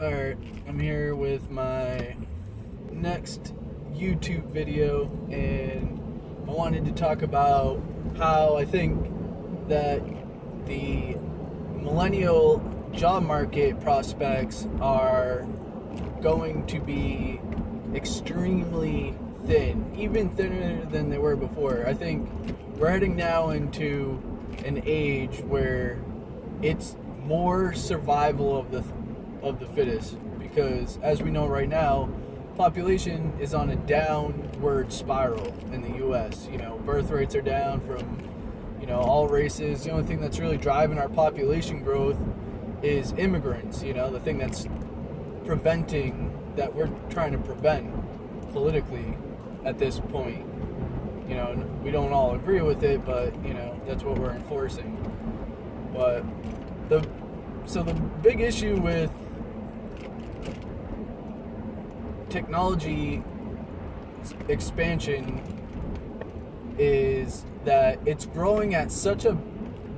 Alright, I'm here with my next YouTube video, and I wanted to talk about how I think that the millennial job market prospects are going to be extremely thin, even thinner than they were before. I think we're heading now into an age where it's more survival of the fittest, because as we know right now, population is on a downward spiral in the US. Birth rates are down from all races. The only thing that's really driving our population growth is immigrants. The thing that's preventing, that we're trying to prevent politically at this point. We don't all agree with it, but that's what we're enforcing. But the big issue with technology expansion is that it's growing at such a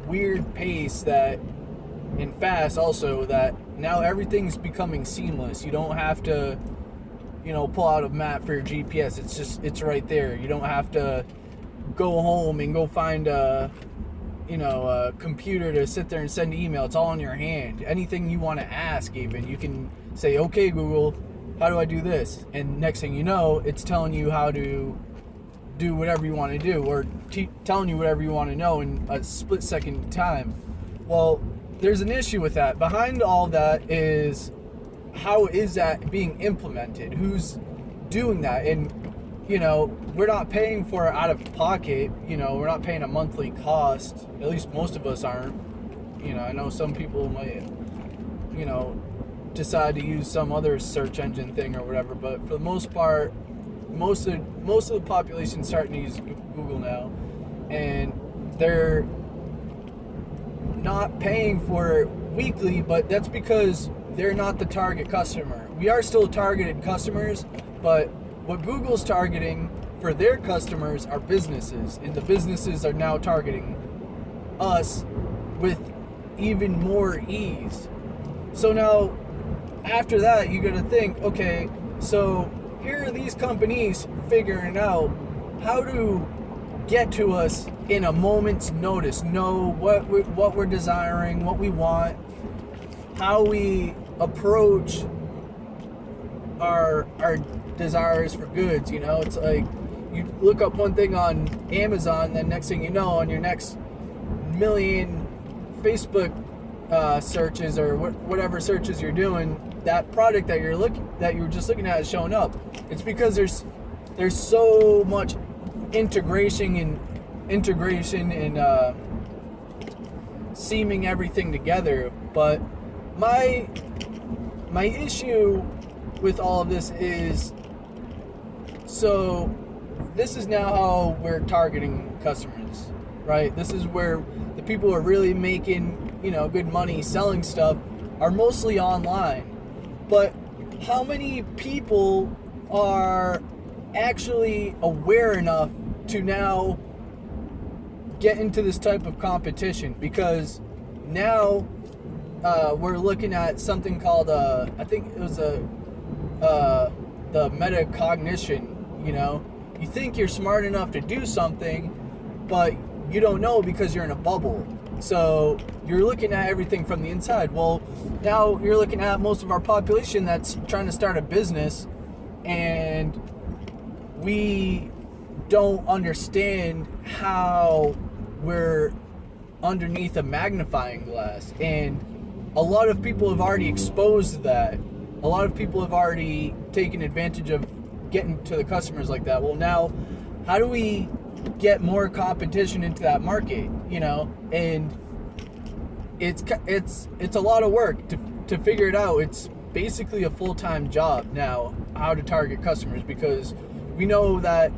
weird pace and fast also, that now everything's becoming seamless. You don't have to pull out a map for your GPS. It's right there. You don't have to go home and go find a computer to sit there and send email. It's all in your hand. Anything you want to ask, even, you can say, okay, Google, how do I do this? And next thing you know, it's telling you how to do whatever you want to do, or telling you whatever you want to know in a split second time. Well, there's an issue with that. Behind all that is, how is that being implemented? Who's doing that? And we're not paying for it out of pocket. We're not paying a monthly cost. At least most of us aren't. I know some people might decide to use some other search engine thing or whatever, but for the most part, most of the population starting to use Google now, and they're not paying for it weekly. But that's because they're not the target customer. We are still targeted customers, but what Google's targeting for their customers are businesses, and the businesses are now targeting us with even more ease. So now, after that, you gotta think, okay, so here are these companies figuring out how to get to us in a moment's notice, know what we're desiring, what we want, how we approach our desires for goods. It's like you look up one thing on Amazon, then next thing you know, on your next million Facebook searches or whatever searches you're doing, that product that you were just looking at is showing up. It's because there's so much integration and seaming everything together. But my issue with all of this is, so this is now how we're targeting customers, right? This is where the people who are really making good money selling stuff are mostly online. But how many people are actually aware enough to now get into this type of competition? Because now we're looking at something called I think it was the metacognition. You think you're smart enough to do something, but you don't know because you're in a bubble. So you're looking at everything from the inside. Well, now you're looking at most of our population that's trying to start a business, and we don't understand how we're underneath a magnifying glass. And a lot of people have already exposed that. A lot of people have already taken advantage of getting to the customers like that. Well, now, how do we get more competition into that market? And it's a lot of work to figure it out. It's basically a full-time job now, how to target customers, because we know that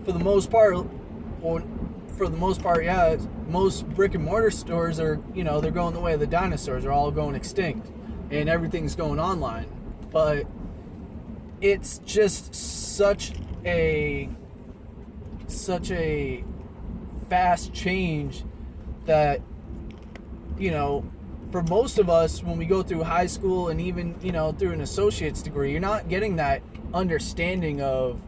for the most part, yeah, most brick and mortar stores are, they're going the way of the dinosaurs. They're all going extinct, and everything's going online. But it's just such a fast change that for most of us, when we go through high school and even, through an associate's degree, you're not getting that understanding of,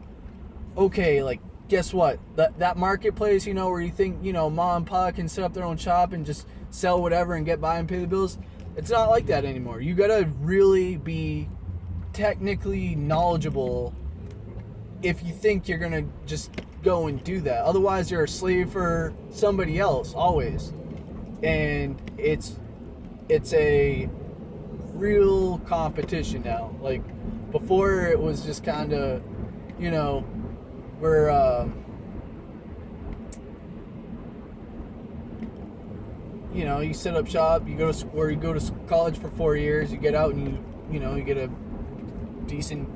okay, like, guess what? That marketplace, where you think, mom and pop can set up their own shop and just sell whatever and get by and pay the bills. It's not like that anymore. You gotta really be technically knowledgeable if you think you're gonna just go and do that. Otherwise, you're a slave for somebody else, always. And it's a real competition now. Like, before it was just kind of, we're, you set up shop, you go to college for 4 years, you get out and you get a decent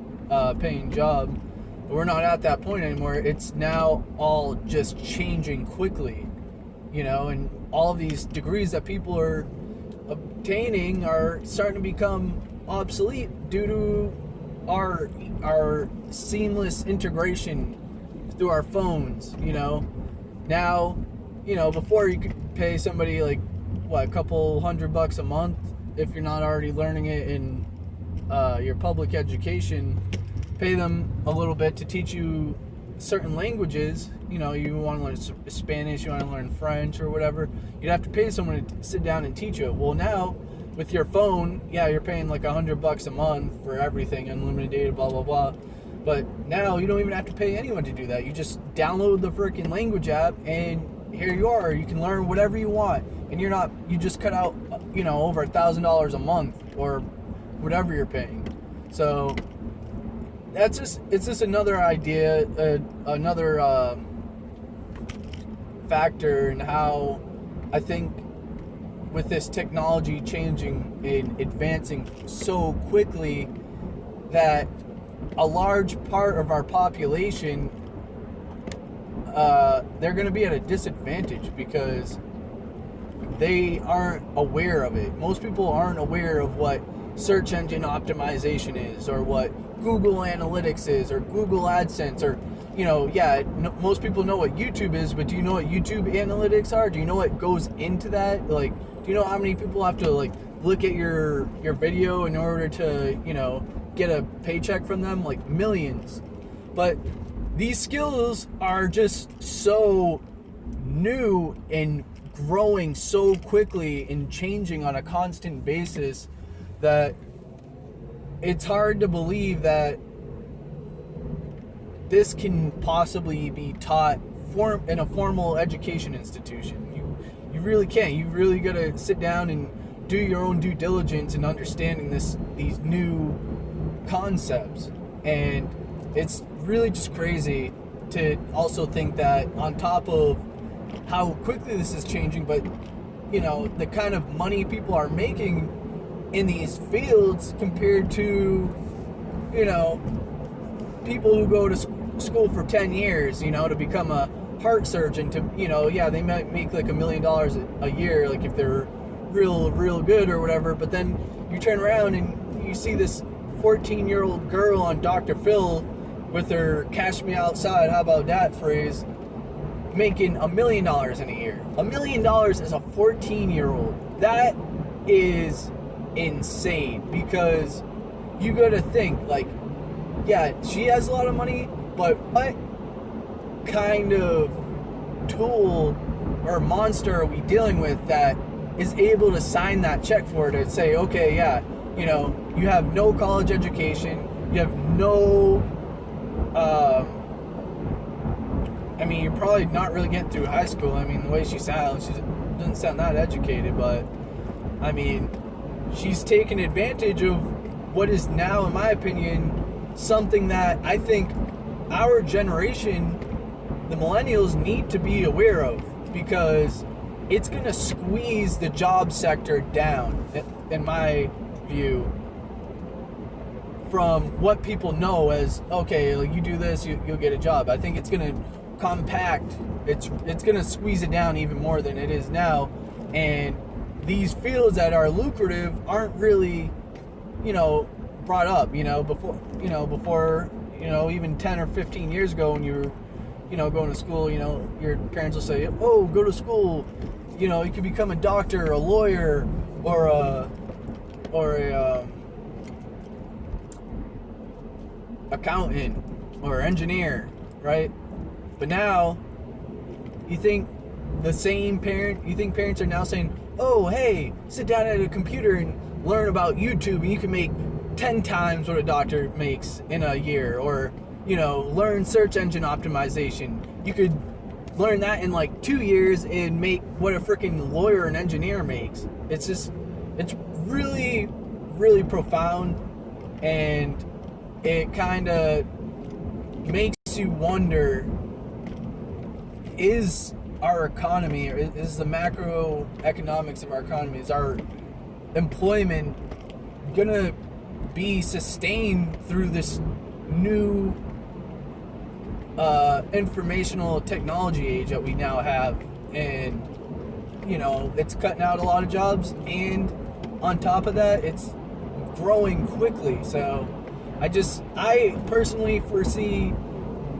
paying job. But we're not at that point anymore. It's now all just changing quickly, and all of these degrees that people are obtaining are starting to become obsolete due to our seamless integration through our phones. Now, before you could pay somebody like a couple $100 a month if you're not already learning it in your public education. Pay them a little bit to teach you certain languages. You want to learn Spanish, you want to learn French or whatever. You'd have to pay someone to sit down and teach you. Well, now with your phone, yeah, you're paying like $100 a month for everything, unlimited data, blah blah blah. But now you don't even have to pay anyone to do that. You just download the freaking language app, and here you are. You can learn whatever you want, and you just cut out over $1,000 a month or whatever you're paying. So it's just another idea, another factor in how I think with this technology changing and advancing so quickly that a large part of our population, they're going to be at a disadvantage because they aren't aware of it. Most people aren't aware of what search engine optimization is, or what Google Analytics is, or Google AdSense, or most people know what YouTube is, but do you know what YouTube Analytics are? Do you know what goes into that? Like, do you know how many people have to look at your video in order to get a paycheck from them? Like, millions. But these skills are just so new and growing so quickly and changing on a constant basis that it's hard to believe that this can possibly be taught in a formal education institution. You really can't. You really got to sit down and do your own due diligence in understanding these new concepts. And it's really just crazy to also think that on top of how quickly this is changing, but the kind of money people are making in these fields compared to people who go to school for 10 years to become a heart surgeon, to they might make like $1 million a year, like if they're real good or whatever. But then you turn around and you see this 14-year-old girl on Dr. Phil with her "cash me outside, how about that" phrase, making $1 million in a year. $1 million as a 14-year-old. That is insane, because you gotta think, like, yeah, she has a lot of money, but what kind of tool or monster are we dealing with that is able to sign that check for her to say, okay, yeah, you have no college education, you have no you're probably not really getting through high school. The way she sounds, she doesn't sound that educated, but she's taken advantage of what is now, in my opinion, something that I think our generation, the millennials, need to be aware of, because it's going to squeeze the job sector down, in my view, from what people know as, okay, like, you do this, you'll get a job. I think it's going to compact, it's going to squeeze it down even more than it is now. And these fields that are lucrative aren't really, brought up, before, even 10 or 15 years ago, when you were, going to school, your parents will say, oh, go to school, you could become a doctor, a lawyer, or a accountant or engineer, right? But now you think parents are now saying, oh, hey, sit down at a computer and learn about YouTube and you can make 10 times what a doctor makes in a year, or learn search engine optimization. You could learn that in like 2 years and make what a freaking lawyer and engineer makes. It's really, really profound, and it kind of makes you wonder, is our economy, or is the macroeconomics of our economy, is our employment gonna be sustained through this new informational technology age that we now have? And it's cutting out a lot of jobs, and on top of that, it's growing quickly. So I personally foresee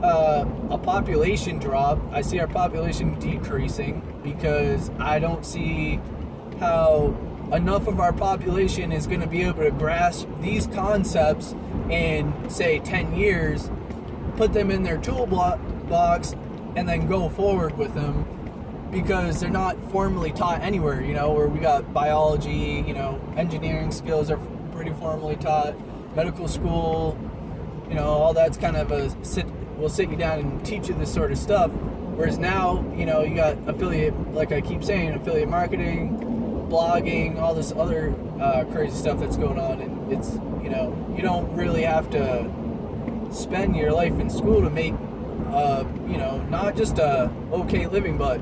a population drop. I see our population decreasing because I don't see how enough of our population is going to be able to grasp these concepts in, say, 10 years, put them in their toolbox, and then go forward with them, because they're not formally taught anywhere, where we got biology, engineering skills are pretty formally taught, medical school, all that's kind of we'll sit you down and teach you this sort of stuff. Whereas now, you got affiliate, like I keep saying, affiliate marketing, blogging, all this other crazy stuff that's going on, and it's, you don't really have to spend your life in school to make, not just a okay living, but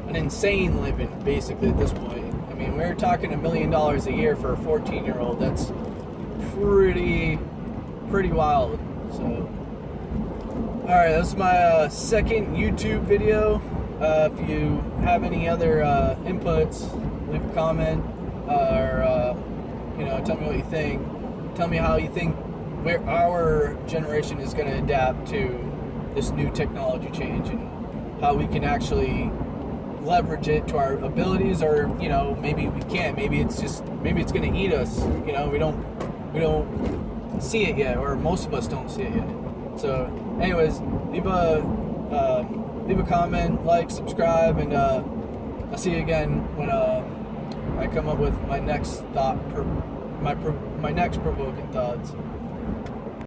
an insane living, basically, at this point. I mean, we're talking $1 million a year for a 14-year-old. That's pretty wild. So, alright, that's my second YouTube video. If you have any other inputs, leave a comment, or tell me what you think. Tell me how you think where our generation is going to adapt to this new technology change, and how we can actually leverage it to our abilities, or maybe we can't. Maybe it's going to eat us. We don't see it yet, or most of us don't see it yet. So, anyways, leave a comment, like, subscribe, and I'll see you again when I come up with my next thought, my next provoking thoughts.